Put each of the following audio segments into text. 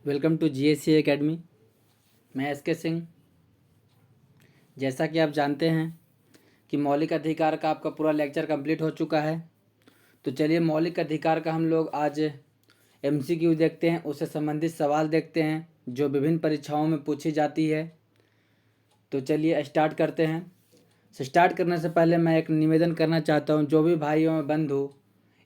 Welcome to GSC academy. मैं SK Singh. जैसा कि आप जानते हैं कि मौलिक अधिकार का आपका पूरा लेक्चर कंप्लीट हो चुका है, तो चलिए मौलिक अधिकार का हम लोग आज MCQ देखते हैं, उससे संबंधित सवाल देखते हैं जो विभिन्न परीक्षाओं में पूछी जाती है। तो चलिए स्टार्ट करते हैं। स्टार्ट करने से पहले मैं एक निवेदन करना चाहता हूँ, जो भी भाई और बंधु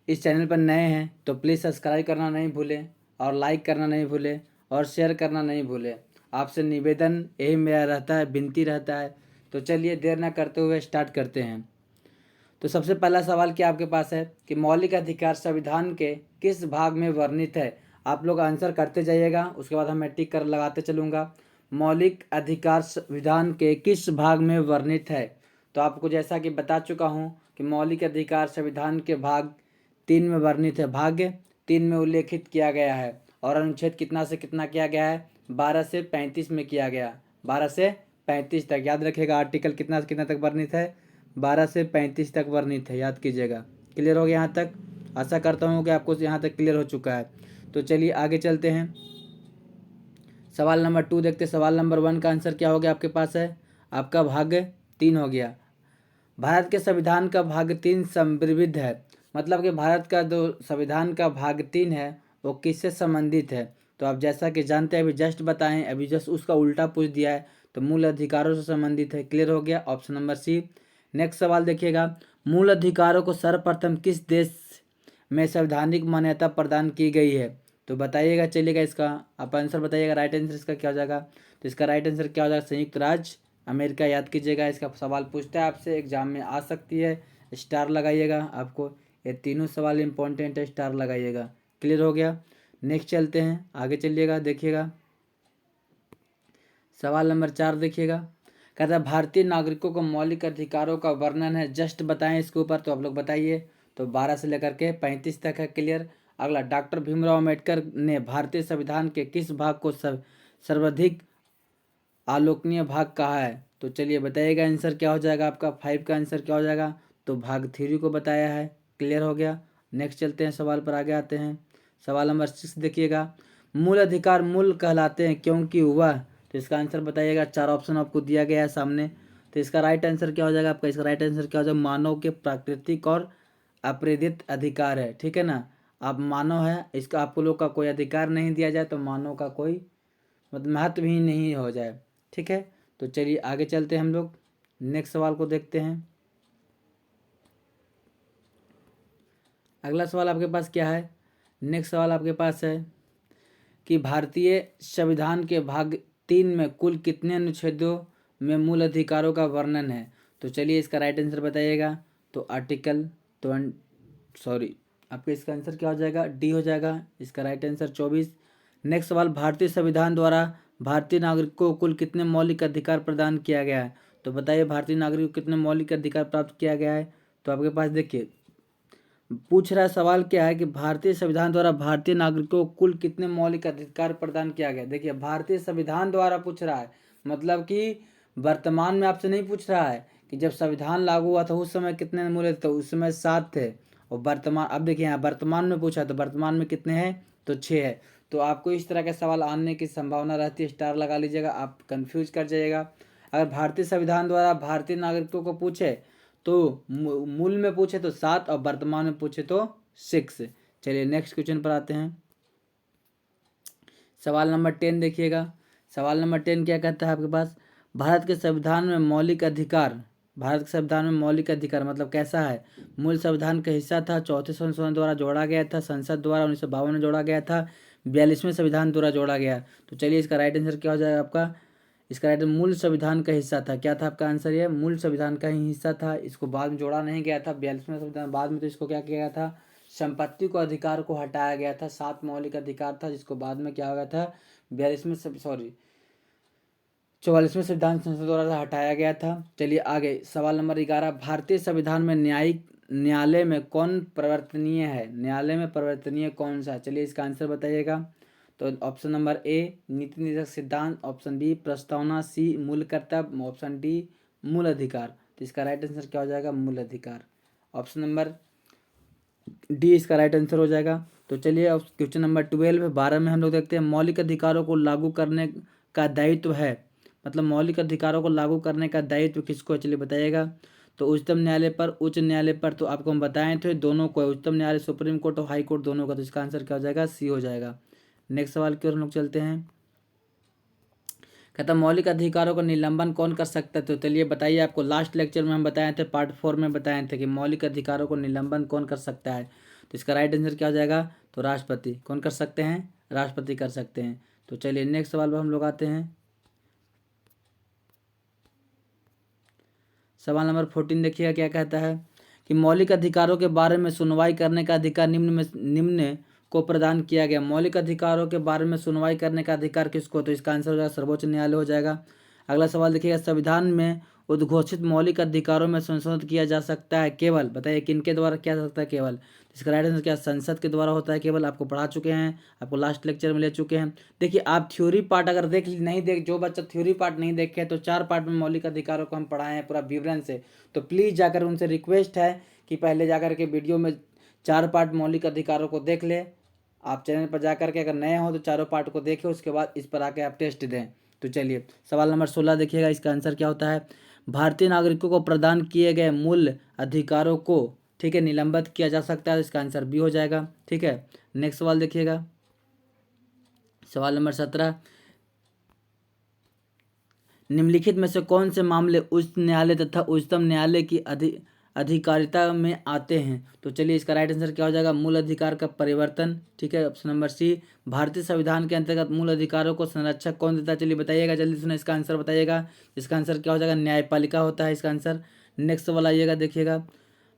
इस चैनल पर नए हैं तो प्लीज़ सब्सक्राइब करना नहीं भूलें और लाइक करना नहीं भूलें और शेयर करना नहीं भूलें। आपसे निवेदन यही मेरा रहता है, विनती रहता है। तो चलिए देर ना करते हुए स्टार्ट करते हैं। तो सबसे पहला सवाल क्या आपके पास है कि मौलिक अधिकार संविधान के किस भाग में वर्णित है। आप लोग आंसर करते जाइएगा, उसके बाद मैं टिक कर लगाते चलूँगा। मौलिक अधिकार संविधान के किस भाग में वर्णित है। तो आपको जैसा कि बता चुका हूँ कि मौलिक अधिकार संविधान के भाग 3 में वर्णित है। भाग 3 में उल्लेखित किया गया है और अनुच्छेद कितना से कितना किया गया है, 12 से 35 में किया गया। 12 से 35 तक याद रखिएगा। आर्टिकल कितना से कितना तक वर्णित है, 12 से 35 तक वर्णित है, याद कीजिएगा। क्लियर हो गया यहाँ तक? आशा करता हूँ कि आपको यहाँ तक क्लियर हो चुका है। तो चलिए आगे चलते हैं। सवाल नंबर 2 देखते हैं। सवाल नंबर 1 का आंसर क्या हो गया आपके पास है, आपका भाग 3 हो गया। भारत के संविधान का भाग 3 संविधान है, मतलब कि भारत का जो संविधान का भाग 3 है वो किससे संबंधित है। तो आप जैसा कि जानते हैं, अभी जस्ट बताएं, अभी जस्ट उसका उल्टा पूछ दिया है, तो मूल अधिकारों से संबंधित है। क्लियर हो गया, ऑप्शन नंबर सी। नेक्स्ट सवाल देखिएगा, मूल अधिकारों को सर्वप्रथम किस देश में संवैधानिक मान्यता प्रदान की गई है। तो बताइएगा, चलिएगा इसका आप आंसर बताइएगा। राइट आंसर इसका क्या हो जाएगा, तो इसका राइट आंसर क्या हो जाएगा, संयुक्त राज्य अमेरिका। याद कीजिएगा, इसका सवाल पूछता है आपसे, एग्जाम में आ सकती है। स्टार लगाइएगा, आपको ये तीनों सवाल इंपॉर्टेंट है, स्टार लगाइएगा। क्लियर हो गया। नेक्स्ट चलते हैं, आगे चलिएगा, देखिएगा सवाल नंबर 4 देखिएगा। कहता है भारतीय नागरिकों को मौलिक अधिकारों का वर्णन है, जस्ट बताएं इसके ऊपर। तो आप लोग बताइए। तो 12 से लेकर के 35 तक है। क्लियर। अगला, डॉक्टर भीमराव अम्बेडकर ने भारतीय संविधान के किस भाग को सर्वाधिक आलोकनीय भाग कहा है। तो चलिए बताइएगा, आंसर क्या हो जाएगा आपका। 5 का आंसर क्या हो जाएगा, तो भाग 3 को बताया है। क्लियर हो गया। नेक्स्ट चलते हैं, सवाल पर आगे आते हैं। सवाल नंबर 6 देखिएगा, मूल अधिकार मूल कहलाते हैं क्योंकि वह। तो इसका आंसर बताइएगा। 4 ऑप्शन आपको दिया गया है सामने। तो इसका राइट आंसर क्या हो जाएगा आपका, इसका राइट आंसर क्या हो जाएगा, मानव के प्राकृतिक और अप्रेरित अधिकार है। ठीक है ना, आप मानव है, इसका आपको लोग का कोई अधिकार नहीं दिया जाए तो मानव का कोई मतलब महत्व ही नहीं हो जाए। ठीक है। तो चलिए आगे चलते हैं, हम लोग नेक्स्ट सवाल को देखते हैं। अगला सवाल आपके पास क्या है, नेक्स्ट सवाल आपके पास है कि भारतीय संविधान के भाग 3 में कुल कितने अनुच्छेदों में मूल अधिकारों का वर्णन है। तो चलिए इसका राइट आंसर बताइएगा। तो आर्टिकल आपका इसका आंसर क्या हो जाएगा, डी हो जाएगा। इसका राइट आंसर 24। नेक्स्ट सवाल, भारतीय संविधान द्वारा भारतीय नागरिकों को कुल कितने मौलिक अधिकार प्रदान किया गया है। तो बताइए भारतीय नागरिक को कितने मौलिक अधिकार प्राप्त किया गया है। तो आपके पास देखिए पूछ रहा है, सवाल क्या है कि भारतीय संविधान द्वारा भारतीय नागरिकों को कुल कितने मौलिक अधिकार प्रदान किया गया। देखिए भारतीय संविधान द्वारा पूछ रहा है, मतलब कि वर्तमान में आपसे नहीं पूछ रहा है कि जब संविधान लागू हुआ था उस समय कितने मूल्य थे। उस समय 7 थे। और वर्तमान, अब देखिए यहाँ वर्तमान में पूछा तो वर्तमान में कितने हैं, तो 6 है। तो आपको इस तरह के सवाल आने की संभावना रहती है, स्टार लगा लीजिएगा, आप कंफ्यूज कर जाइएगा। अगर भारतीय संविधान द्वारा भारतीय नागरिकों को पूछे तो मूल में पूछे तो 7 और वर्तमान में पूछे तो 6। चलिए नेक्स्ट क्वेश्चन पर आते हैं। सवाल नंबर 10 देखिएगा। सवाल नंबर 10 क्या कहता है आपके पास, भारत के संविधान में मौलिक अधिकार, भारत के संविधान में मौलिक अधिकार मतलब कैसा है, मूल संविधान का हिस्सा था, 4थे संशोधन द्वारा जोड़ा गया था, संसद द्वारा 1952 में जोड़ा गया था, 42वें संविधान द्वारा जोड़ा गया। तो चलिए इसका राइट आंसर क्या हो जाएगा आपका, इसका राइट मूल संविधान का हिस्सा था। क्या था आपका आंसर, ये मूल संविधान का ही हिस्सा था, इसको बाद में जोड़ा नहीं गया था। 42वें संविधान बाद में तो इसको क्या किया गया था, संपत्ति को अधिकार को हटाया गया था। 7 मौलिक अधिकार था जिसको बाद में क्या हो गया था, 44वें संविधान संसद द्वारा हटाया गया था। चलिए आगे, सवाल नंबर 11, भारतीय संविधान में न्यायालय में कौन परिवर्तनीय है, न्यायालय में परिवर्तनीय कौन सा। चलिए इसका आंसर बताइएगा। तो ऑप्शन नंबर ए नीति निर्देशक सिद्धांत, ऑप्शन बी प्रस्तावना, सी मूल कर्तव्य, ऑप्शन डी मूल अधिकार। तो इसका राइट आंसर क्या हो जाएगा, मूल अधिकार। ऑप्शन नंबर डी इसका राइट आंसर हो जाएगा। तो चलिए अब क्वेश्चन नंबर 12 में हम लोग देखते हैं मौलिक अधिकारों को लागू करने का दायित्व है, मतलब मौलिक अधिकारों को लागू करने का दायित्व किसको, चलिए बताइएगा। तो उच्चतम न्यायालय पर, उच्च न्यायालय पर, तो आपको हम बताए थे दोनों को, उच्चतम न्यायालय सुप्रीम कोर्ट और हाई कोर्ट दोनों का, तो इसका आंसर क्या हो जाएगा, सी हो जाएगा। नेक्स्ट सवाल की ओर हम लोग चलते हैं। कहता मौलिक अधिकारों का निलंबन कौन कर सकता है, तो चलिए बताइए। आपको लास्ट लेक्चर में हम बताए थे, पार्ट 4 में बताए थे कि मौलिक अधिकारों को निलंबन कौन कर सकता है, तो इसका राइट आंसर क्या हो जाएगा, तो राष्ट्रपति। कौन कर सकते हैं, राष्ट्रपति कर सकते हैं। तो चलिए नेक्स्ट सवाल पर हम लोग आते हैं। सवाल नंबर 14 देखिएगा क्या कहता है कि मौलिक अधिकारों के बारे में सुनवाई करने का अधिकार निम्न को प्रदान किया गया। मौलिक अधिकारों के बारे में सुनवाई करने का अधिकार किसको, तो इसका आंसर हो जाएगा सर्वोच्च न्यायालय हो जाएगा। अगला सवाल देखिएगा, संविधान में उद्घोषित मौलिक अधिकारों में संशोधन किया जा सकता है केवल, बताइए किनके द्वारा किया जा सकता है केवल, इसका राइट आंसर क्या, संसद के द्वारा होता है केवल। आपको पढ़ा चुके हैं, आपको लास्ट लेक्चर में ले चुके हैं। देखिए आप थ्योरी पार्ट अगर जो बच्चा थ्योरी पार्ट नहीं देखे तो 4 पार्ट में मौलिक अधिकारों को हम पढ़ाए हैं पूरा विवरण से, तो प्लीज़ जाकर उनसे रिक्वेस्ट है कि पहले जाकर के वीडियो में 4 पार्ट मौलिक अधिकारों को देख ले। आप चैनल पर जाकर के अगर नए हो तो चारों पार्ट को देखें, उसके बाद इस पर आके आप टेस्ट दें। तो चलिए सवाल नंबर 16 देखिएगा, इसका आंसर क्या होता है, भारतीय नागरिकों को प्रदान किए गए मूल अधिकारों को, ठीक है, निलंबित किया जा सकता है। इसका आंसर बी हो जाएगा, ठीक है। नेक्स्ट सवाल देखिएगा, सवाल नंबर 17, निम्नलिखित में से कौन से मामले उच्च न्यायालय तथा उच्चतम न्यायालय की अधिकारिता में आते हैं, तो चलिए इसका राइट आंसर क्या हो जाएगा, मूल अधिकार का परिवर्तन, ठीक है। ऑप्शन नंबर सी, भारतीय संविधान के अंतर्गत मूल अधिकारों को संरक्षक कौन देता है, चलिए बताइएगा जल्दी सुना, इसका आंसर बताइएगा। इसका आंसर क्या हो जाएगा, न्यायपालिका होता है इसका आंसर। नेक्स्ट सवाल आइएगा देखिएगा,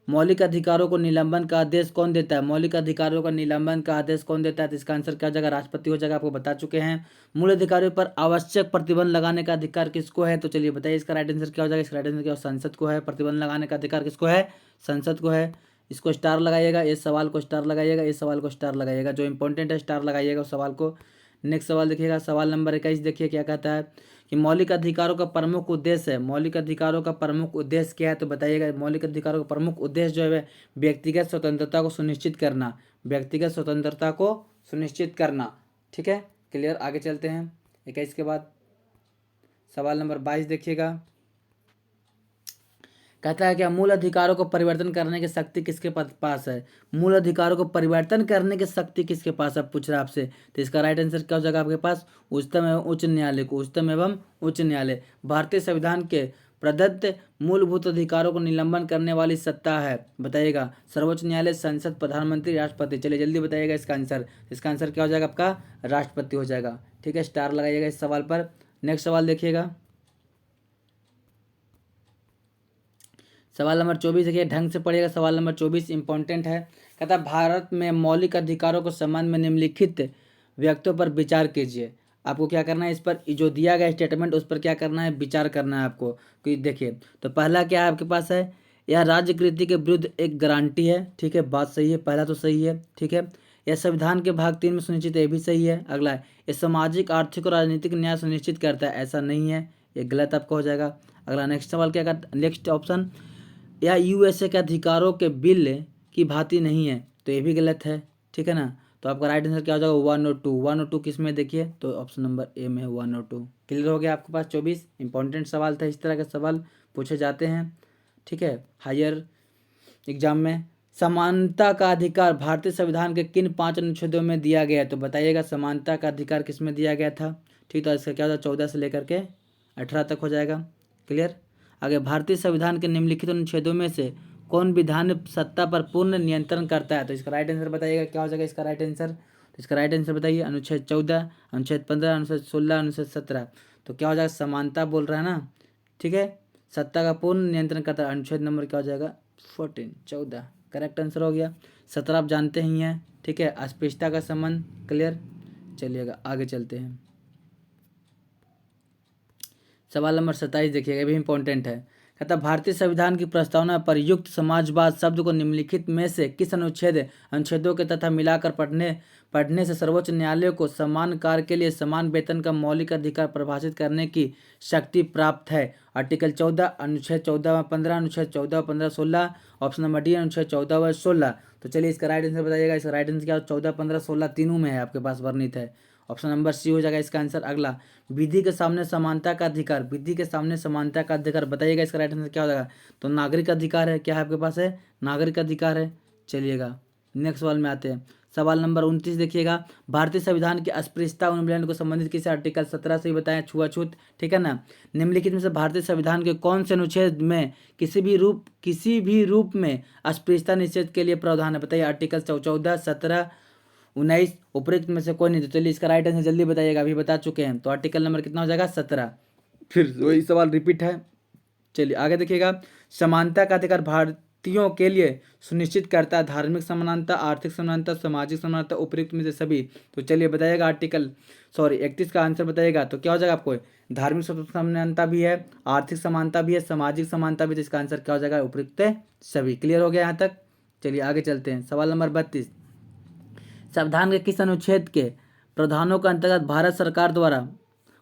मौलिक अधिकारों को निलंबन का आदेश कौन देता है, मौलिक अधिकारों का निलंबन का आदेश कौन देता है, तो इसका आंसर क्या हो जाएगा, राष्ट्रपति हो जाएगा। आपको बता चुके हैं। मूल अधिकारों पर आवश्यक प्रतिबंध लगाने का अधिकार किसको है, तो चलिए बताइए इसका राइट आंसर क्या हो जाएगा। इसका राइट आंसर क्या, संसद को है। प्रतिबंध लगाने का अधिकार किसको है, संसद को है। इसको स्टार लगाइएगा, इस सवाल को स्टार लगाइएगा, इस सवाल को स्टार लगाइएगा, जो इंपॉर्टेंट है स्टार लगाइएगा उस सवाल को। नेक्स्ट सवाल देखिएगा, सवाल नंबर 21 देखिए क्या कहता है कि मौलिक अधिकारों का प्रमुख उद्देश्य है, मौलिक अधिकारों का प्रमुख उद्देश्य क्या है, तो बताइएगा। मौलिक अधिकारों का प्रमुख उद्देश्य जो है व्यक्तिगत स्वतंत्रता को सुनिश्चित करना, व्यक्तिगत स्वतंत्रता को सुनिश्चित करना, ठीक है। क्लियर, आगे चलते हैं 21 के बाद। सवाल नंबर 22 देखिएगा, कहता है क्या मूल अधिकारों को परिवर्तन करने की शक्ति किसके पास है, मूल अधिकारों को परिवर्तन करने की शक्ति किसके पास है, पूछ रहा है आपसे। तो इसका राइट आंसर क्या हो जाएगा आपके पास, उच्चतम एवं उच्च न्यायालय को, उच्चतम एवं उच्च न्यायालय। भारतीय संविधान के प्रदत्त मूलभूत अधिकारों को निलंबन करने वाली सत्ता है, बताइएगा, सर्वोच्च न्यायालय, संसद, प्रधानमंत्री, राष्ट्रपति। चलिए जल्दी बताइएगा इसका आंसर। इसका आंसर क्या हो जाएगा आपका, राष्ट्रपति हो जाएगा, ठीक है। स्टार लगाइएगा इस सवाल पर। नेक्स्ट सवाल देखिएगा, सवाल नंबर 24 देखिए, ढंग से पढ़िएगा। सवाल नंबर 24 इंपॉर्टेंट है। कहता भारत में मौलिक अधिकारों को संबंध में निम्नलिखित व्यक्तियों पर विचार कीजिए। आपको क्या करना है, इस पर जो दिया गया स्टेटमेंट उस पर क्या करना है, विचार करना है आपको। कि देखिए तो पहला क्या है आपके पास है, यह राज्यकृति के विरुद्ध एक गारंटी है, ठीक है, बात सही है, पहला तो सही है, ठीक है। यह संविधान के भाग 3 में सुनिश्चित है, ये भी सही है। अगला है, यह सामाजिक, आर्थिक और राजनीतिक न्याय सुनिश्चित करता है, ऐसा नहीं है, ये गलत आपका हो जाएगा। अगला नेक्स्ट सवाल क्या करता, नेक्स्ट ऑप्शन, या यूएसए के अधिकारों के बिल की भांति नहीं है, तो ये भी गलत है, ठीक है ना। तो आपका राइट आंसर क्या हो जाएगा, 102 किस में, देखिए तो ऑप्शन नंबर ए में है 102। क्लियर हो गया आपके पास। 24 इंपॉर्टेंट सवाल था, इस तरह के सवाल पूछे जाते हैं, ठीक है, हायर एग्जाम में। समानता का अधिकार भारतीय संविधान के किन 5 अनुच्छेदों में दिया गया है, तो बताइएगा समानता का अधिकार किस में दिया गया था, ठीक। तो इसका क्या होता है, 14 से लेकर के 18 तक हो जाएगा। क्लियर। आगे, भारतीय संविधान के निम्नलिखित अनुच्छेदों में से कौन विधान सत्ता पर पूर्ण नियंत्रण करता है, तो इसका राइट आंसर बताइएगा क्या हो जाएगा इसका राइट आंसर। तो इसका राइट आंसर बताइए, अनुच्छेद 14, अनुच्छेद 15, अनुच्छेद 16, अनुच्छेद 17। तो क्या हो जाएगा, समानता बोल रहा है ना, ठीक है, सत्ता का पूर्ण नियंत्रण करता है। अनुच्छेद नंबर क्या हो जाएगा, 14 करेक्ट आंसर हो गया। 17 आप जानते ही हैं, ठीक है, अस्पृश्यता का संबंध। क्लियर, चलिएगा आगे चलते हैं। सवाल नंबर 27 देखिएगा, ये भी इंपॉर्टेंट है। कहता भारतीय संविधान की प्रस्तावना पर युक्त समाजवाद शब्द को निम्नलिखित में से किस अनुच्छेदों के तथा मिलाकर पढ़ने से सर्वोच्च न्यायालय को समान कार्य के लिए समान वेतन का मौलिक अधिकार परिभाषित करने की शक्ति प्राप्त है? आर्टिकल 14, अनुच्छेद 14-15, अनुच्छेद 14-15-16, ऑप्शन नंबर डी अनुच्छेद 14-16। तो चलिए इसका राइट आंसर बताइएगा। इसका राइट आंसर क्या 14-15-16 तीनों में है आपके पास वर्णित है। ऑप्शन नंबर सी हो जाएगा इसका आंसर। अगला, विधि के सामने समानता का अधिकार, विधि के सामने समानता का अधिकार बताइएगा इसका राइट आंसर क्या हो जाएगा। तो नागरिक अधिकार है, क्या है आपके पास है, नागरिक अधिकार है। चलिएगा नेक्स्ट सवाल में आते हैं। सवाल नंबर 29 देखिएगा, भारतीय संविधान की अस्पृश्यता उन्मूलन को संबंधित किसी आर्टिकल 17 से ही बताएं, छुआछूत, ठीक है ना। निम्नलिखित में से भारतीय संविधान के कौन से अनुच्छेद में किसी भी रूप में अस्पृश्यता निषेध के लिए प्रावधान है? बताइए आर्टिकल 14, 17, 19 उपरोक्त में से कोई नहीं। तो चलिए इसका राइट आंसर जल्दी बताइएगा, अभी बता चुके हैं। तो आर्टिकल नंबर कितना हो जाएगा 17। फिर वही सवाल रिपीट है। चलिए आगे देखिएगा, समानता का अधिकार भारतीयों के लिए सुनिश्चित करता है धार्मिक समानता, आर्थिक समानता, सामाजिक समानता, उपरोक्त में से सभी। तो चलिए बताइएगा 31 का आंसर बताइएगा। तो क्या हो जाएगा आपको, धार्मिक समानता भी है, आर्थिक समानता भी है, सामाजिक समानता भी। तो इसका आंसर क्या हो जाएगा, उपरोक्त सभी। क्लियर हो गया यहाँ तक। चलिए आगे चलते हैं। सवाल नंबर 32, संविधान के किस अनुच्छेद के प्रावधानों के अंतर्गत भारत सरकार द्वारा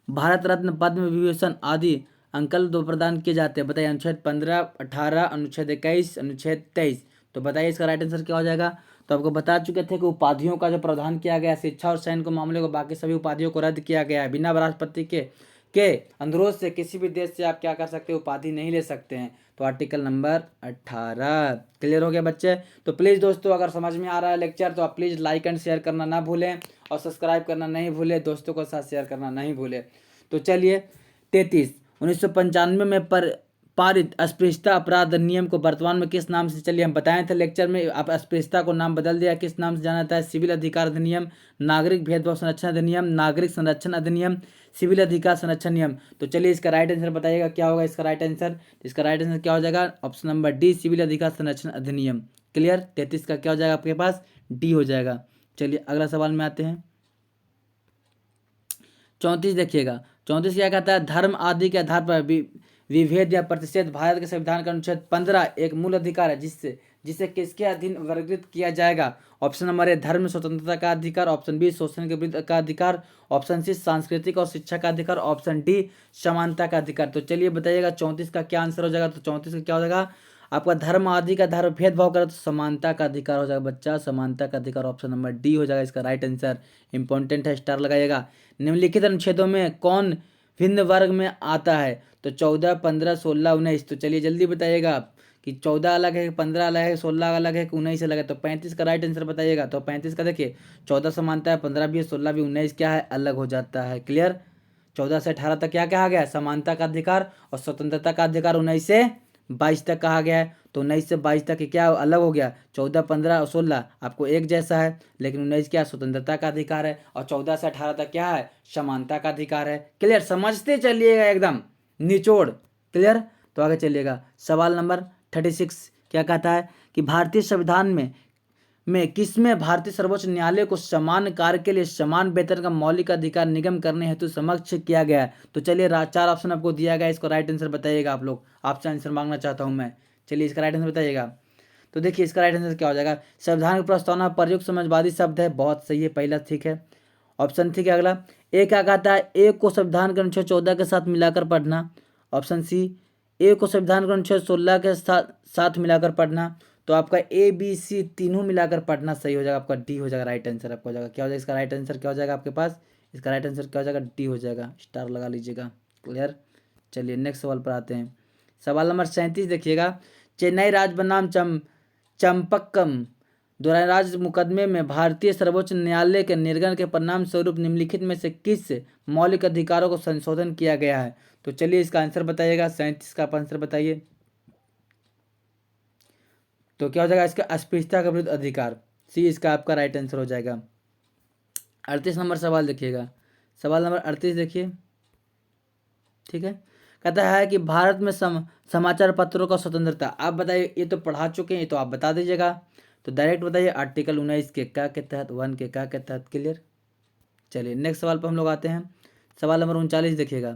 भारत रत्न, पद्म विभूषण आदि अंकल दो प्रदान किए जाते हैं? बताइए अनुच्छेद 15, 18, अनुच्छेद 21, अनुच्छेद 23। तो बताइए इसका राइट आंसर क्या हो जाएगा। तो आपको बता चुके थे कि उपाधियों का जो प्रावधान किया गया, शिक्षा और सैनिक मामले को बाकी सभी उपाधियों को रद्द किया गया है। बिना राष्ट्रपति के अनुरोध से किसी भी देश से आप क्या कर सकते हो, उपाधि नहीं ले सकते हैं। तो आर्टिकल नंबर 18। क्लियर हो गया बच्चे। तो प्लीज़ दोस्तों, अगर समझ में आ रहा है लेक्चर तो आप प्लीज़ लाइक एंड शेयर करना ना भूलें और सब्सक्राइब करना नहीं भूलें, दोस्तों के साथ शेयर करना नहीं भूलें। तो चलिए 33, 1995 में पारित अस्पृश्यता अपराध अधिनियम को वर्तमान में किस नाम से, चलिए हम बताए थे लेक्चर में, आप अस्पृश्यता को नाम बदल दिया, किस नाम से जाना जाता है? सिविल अधिकार अधिनियम, नागरिक भेदभाव संरक्षण अधिनियम, नागरिक संरक्षण अधिनियम, सिविल अधिकार संरक्षण नियम। तो चलिए इसका राइट आंसर बताइएगा क्या होगा इसका राइट आंसर। इसका राइट आंसर क्या हो जाएगा, ऑप्शन नंबर डी, सिविल अधिकार संरक्षण अधिनियम। क्लियर। 33 का क्या हो जाएगा आपके पास, डी हो जाएगा। चलिए अगला सवाल में आते हैं। 34 देखिएगा, 34 क्या कहता है, धर्म आदि के आधार पर विभेद या प्रतिषेध भारत के संविधान का अनुच्छेद 15 एक मूल अधिकार है जिसे किसके अधीन वर्गीकृत किया जाएगा? ऑप्शन नंबर ए, धर्म स्वतंत्रता का अधिकार, ऑप्शन बी, शोषण के विरुद्ध का अधिकार, ऑप्शन सी, सांस्कृतिक और शिक्षा का अधिकार, ऑप्शन डी, समानता का अधिकार। तो चलिए बताइएगा 34 का क्या आंसर हो जाएगा। तो 34 का क्या हो जाएगा आपका, धर्म आदि का आधार भेदभाव करे तो समानता का अधिकार हो जाएगा बच्चा, समानता का अधिकार। ऑप्शन नंबर डी हो जाएगा इसका राइट आंसर। इंपॉर्टेंट है, स्टार लगाइएगा। निम्नलिखित अनुच्छेदों में कौन भिन्न वर्ग में आता है? तो 14, 15, 16, 19। तो चलिए जल्दी बताइएगा आप कि 14 अलग है, 15 अलग है, 16 अलग है, 19 अलग है। तो 35 का राइट आंसर बताइएगा। तो 35 का देखिए 14 समानता है, 15 भी है, 16 भी, 19 क्या है, अलग हो जाता है। क्लियर। 14 से 18 तक क्या कहा गया, समानता का अधिकार और स्वतंत्रता का अधिकार। 19 से 22 तक कहा गया है। तो 19 से 22 तक क्या अलग हो गया, 14, 15 और 16 आपको एक जैसा है, लेकिन 19 क्या स्वतंत्रता का अधिकार है और 14 से 18 तक क्या है, समानता का अधिकार है। क्लियर, समझते चलिएगा एकदम निचोड़। क्लियर। तो आगे चलिएगा। सवाल नंबर 36 क्या कहता है कि भारतीय संविधान में किसमें भारतीय सर्वोच्च न्यायालय को समान कार्य के लिए समान वेतन का मौलिक अधिकार निगम करने हेतु समक्ष किया गया है? तो चलिए 4 ऑप्शन आपको दिया गया है, इसको राइट आंसर बताइएगा। आप लोग आपसे आंसर मांगना चाहता हूं मैं। चलिए इसका राइट आंसर बताइएगा। तो देखिए इसका राइट आंसर क्या हो जाएगा, संविधान की प्रस्तावना प्रयुक्त समाजवादी शब्द है, बहुत सही है, पहला ठीक है। ऑप्शन ठीक है। अगला, ए क्या कहता है, ए को संविधान के अनुच्छेद 14 के साथ मिलाकर पढ़ना। ऑप्शन सी, ए को संविधान के अनुच्छेद 16 के साथ मिलाकर पढ़ना। तो आपका ए बी सी तीनों मिलाकर पढ़ना सही हो जाएगा, आपका डी हो जाएगा राइट आंसर। आपका हो जाएगा क्या हो जाएगा, इसका राइट आंसर क्या हो जाएगा आपके पास, इसका राइट आंसर क्या हो जाएगा, डी हो जाएगा, स्टार लगा लीजिएगा। क्लियर। चलिए नेक्स्ट सवाल पर आते हैं। सवाल नंबर 37 देखिएगा, चेन्नई राज्य बनाम चंपक्कम द्वैराज्य मुकदमे में भारतीय सर्वोच्च न्यायालय के निर्णय के परिणाम स्वरूप निम्नलिखित में से किस मौलिक अधिकारों को संशोधन किया गया है? तो चलिए इसका आंसर बताइएगा। 37 का आप आंसर बताइए। तो क्या हो जाएगा इसका, अस्पृश्यता के विरुद्ध अधिकार, सी इसका आपका राइट आंसर हो जाएगा। 38 नंबर सवाल देखिएगा। सवाल नंबर 38 देखिए, ठीक है। कहता है कि भारत में समाचार पत्रों का स्वतंत्रता, आप बताइए, ये तो पढ़ा चुके हैं, ये तो आप बता दीजिएगा। तो डायरेक्ट बताइए आर्टिकल 19 के क्या के तहत, 1 के क्या के तहत। क्लियर। चलिए नेक्स्ट सवाल पर हम लोग आते हैं। सवाल नंबर 39 देखिएगा।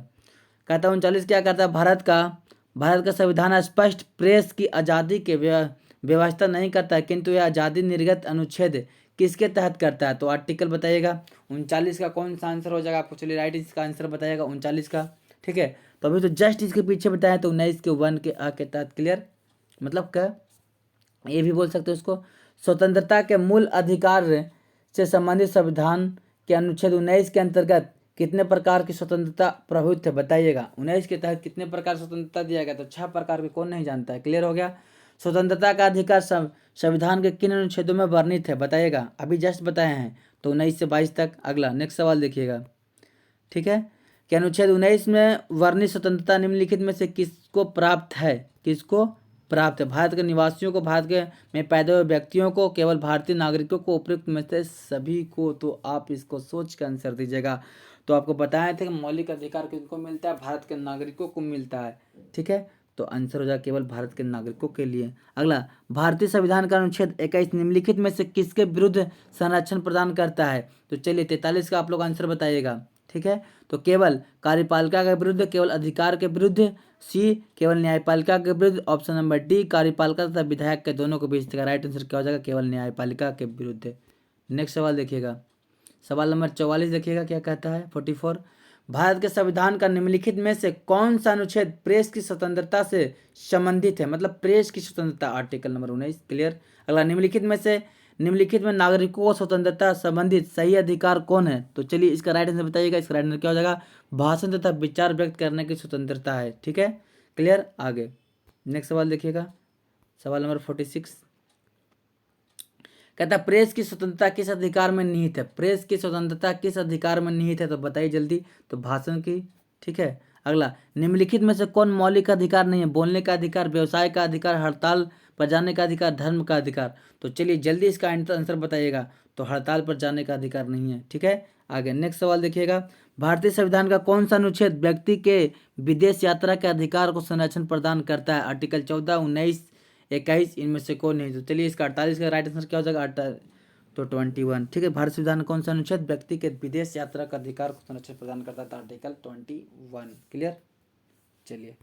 कहता है 39 क्या करता है, भारत का भारत का संविधान स्पष्ट प्रेस की आज़ादी के व्यवस्था नहीं करता है, किंतु यह आज़ादी निर्गत अनुच्छेद किसके तहत करता है? तो आर्टिकल बताइएगा 39 का कौन सा आंसर हो जाएगा आपको? चलिए राइट इसका आंसर बताइएगा 39 का। ठीक है, तो अभी तो जस्ट इसके पीछे बताया, तो 19 के 1 के आ के तहत। क्लियर? मतलब क्या, ये भी बोल सकते हो उसको, स्वतंत्रता के मूल अधिकार से संबंधित संविधान के अनुच्छेद 19 के अंतर्गत कितने प्रकार की स्वतंत्रता प्रभुत्व है? बताइएगा 19 के तहत कितने प्रकार स्वतंत्रता दिया गया? तो 6 प्रकार के, कौन नहीं जानता है? क्लियर हो गया? स्वतंत्रता का अधिकार संविधान के किन अनुच्छेदों में वर्णित है? बताइएगा, अभी जस्ट बताए हैं, तो 19 से 22 तक। अगला नेक्स्ट सवाल देखिएगा। ठीक है, कि अनुच्छेद 19 में वर्णित स्वतंत्रता निम्नलिखित में से किसको प्राप्त है? किसको प्राप्त है? भारत के निवासियों को, भारत के में पैदा हुए व्यक्तियों को, केवल भारतीय नागरिकों को, उपयुक्त में से सभी को? तो आप इसको सोच के आंसर दीजिएगा। तो आपको बताए थे कि मौलिक अधिकार किनको मिलता है? भारत के नागरिकों को मिलता है। ठीक है, तो आंसर हो जाएगा केवल भारत के नागरिकों के लिए। अगला, भारतीय संविधान का अनुच्छेद 21 निम्नलिखित में से किसके विरुद्ध संरक्षण प्रदान करता है? तो चलिए 43 का आप लोग आंसर बताइएगा। ठीक है, तो केवल कार्यपालिका के विरुद्ध, केवल अधिकार के विरुद्ध, सी केवल न्यायपालिका के विरुद्ध, ऑप्शन नंबर डी कार्यपालिका तथा विधायक के दोनों के बीच का राइट आंसर क्या हो जाएगा? केवल न्यायपालिका के विरुद्ध। नेक्स्ट सवाल देखिएगा, सवाल नंबर 44 देखिएगा क्या कहता है। 44, भारत के संविधान का निम्नलिखित में से कौन सा अनुच्छेद प्रेस की स्वतंत्रता से संबंधित है? मतलब प्रेस की स्वतंत्रता, आर्टिकल नंबर 19। क्लियर? अगला, निम्नलिखित में नागरिकों को स्वतंत्रता संबंधित सही अधिकार कौन है? तो चलिए इसका राइट आंसर बताइएगा। इसका राइट आंसर क्या हो जाएगा? भाषण तथा विचार व्यक्त करने की स्वतंत्रता है। ठीक है, क्लियर? आगे नेक्स्ट सवाल देखिएगा, सवाल नंबर 46, कहता है प्रेस की स्वतंत्रता किस अधिकार में निहित है? प्रेस की स्वतंत्रता किस अधिकार में निहित है? तो बताइए जल्दी। तो भाषण की। ठीक है, अगला, निम्नलिखित में से कौन मौलिक अधिकार नहीं है? बोलने का अधिकार, व्यवसाय का अधिकार, हड़ताल पर जाने का अधिकार, धर्म का अधिकार। तो चलिए जल्दी इसका आंसर बताइएगा। तो हड़ताल पर जाने का अधिकार नहीं है। ठीक है, आगे नेक्स्ट सवाल देखिएगा, भारतीय संविधान का कौन सा अनुच्छेद व्यक्ति के विदेश यात्रा के अधिकार को संरक्षण प्रदान करता है? आर्टिकल 14, 19, 21 इनमें से कौन नहीं? तो चलिए इसका 48 का राइट आंसर क्या हो जाएगा? तो 21। ठीक है, भारत संविधान कौन सा अनुच्छेद व्यक्ति के विदेश यात्रा का अधिकार को संरक्षण प्रदान करता था? आर्टिकल 21। क्लियर? चलिए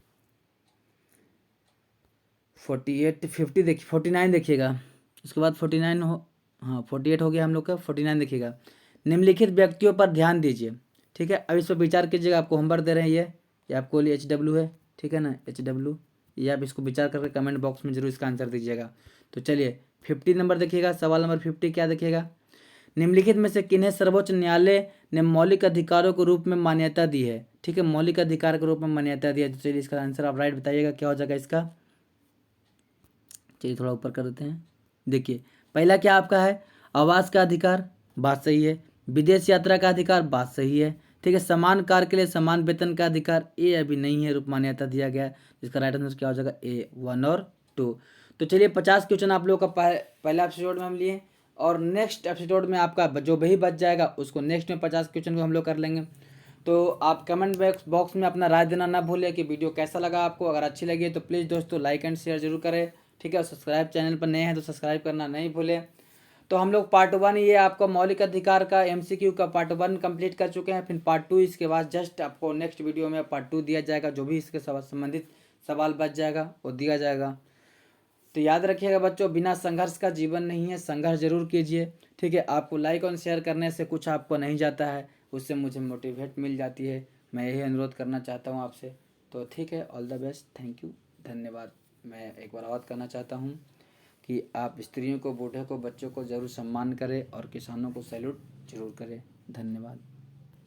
48, 50 देखिए, 49 देखिएगा। उसके बाद 49 हो, हाँ 48 हो गया हम लोग का। 49 देखिएगा, निम्नलिखित व्यक्तियों पर ध्यान दीजिए। ठीक है, अब इस पर विचार कीजिएगा। आपको होमवर्क दे रहे हैं ये आपको लिए HW है। ठीक है ना, HW, ये आप इसको विचार करके कमेंट बॉक्स में जरूर इसका आंसर दीजिएगा। तो चलिए 50 नंबर देखिएगा, सवाल नंबर 50 क्या देखिएगा, निम्नलिखित में से किन्हें सर्वोच्च न्यायालय ने मौलिक अधिकारों के रूप में मान्यता दी है? ठीक है, मौलिक अधिकार के रूप में मान्यता दी है। तो चलिए इसका आंसर आप राइट बताइएगा क्या हो जाएगा इसका। चलिए थोड़ा ऊपर कर देते हैं। देखिए पहला क्या आपका है? आवास का अधिकार, बात सही है। विदेश यात्रा का अधिकार, बात सही है। ठीक है, समान कार्य के लिए समान वेतन का अधिकार, ये अभी नहीं है, रूप मान्यता दिया गया है। जिसका राइट आंसर क्या हो जाएगा? A 1 और 2। तो चलिए 50 क्वेश्चन आप लोगों का पहला एपिसोड में हम लिए, और नेक्स्ट एपिसोड में आपका जो भी बच जाएगा उसको नेक्स्ट में 50 क्वेश्चन को हम लोग कर लेंगे। तो आप कमेंट बॉक्स में अपना राय देना ना भूलें कि वीडियो कैसा लगा आपको। अगर अच्छी लगी तो प्लीज़ दोस्तों लाइक एंड शेयर जरूर करें। ठीक है, और सब्सक्राइब, चैनल पर नए हैं तो सब्सक्राइब करना नहीं भूलें। तो हम लोग पार्ट 1 ये आपका मौलिक अधिकार का MCQ का पार्ट 1 कंप्लीट कर चुके हैं। फिर पार्ट 2 इसके बाद जस्ट आपको नेक्स्ट वीडियो में पार्ट 2 दिया जाएगा। जो भी इसके संबंधित सवाल बच जाएगा वो दिया जाएगा। तो याद रखिएगा बच्चों, बिना संघर्ष का जीवन नहीं है, संघर्ष जरूर कीजिए। ठीक है, आपको लाइक और शेयर करने से कुछ आपको नहीं जाता है, उससे मुझे मोटिवेट मिल जाती है। मैं यही अनुरोध करना चाहता हूँ आपसे। तो ठीक है, all the best, thank you, धन्यवाद। मैं एक बार बात करना चाहता हूँ कि आप स्त्रियों को, बूढ़े को, बच्चों को ज़रूर सम्मान करें और किसानों को सैल्यूट जरूर करें। धन्यवाद।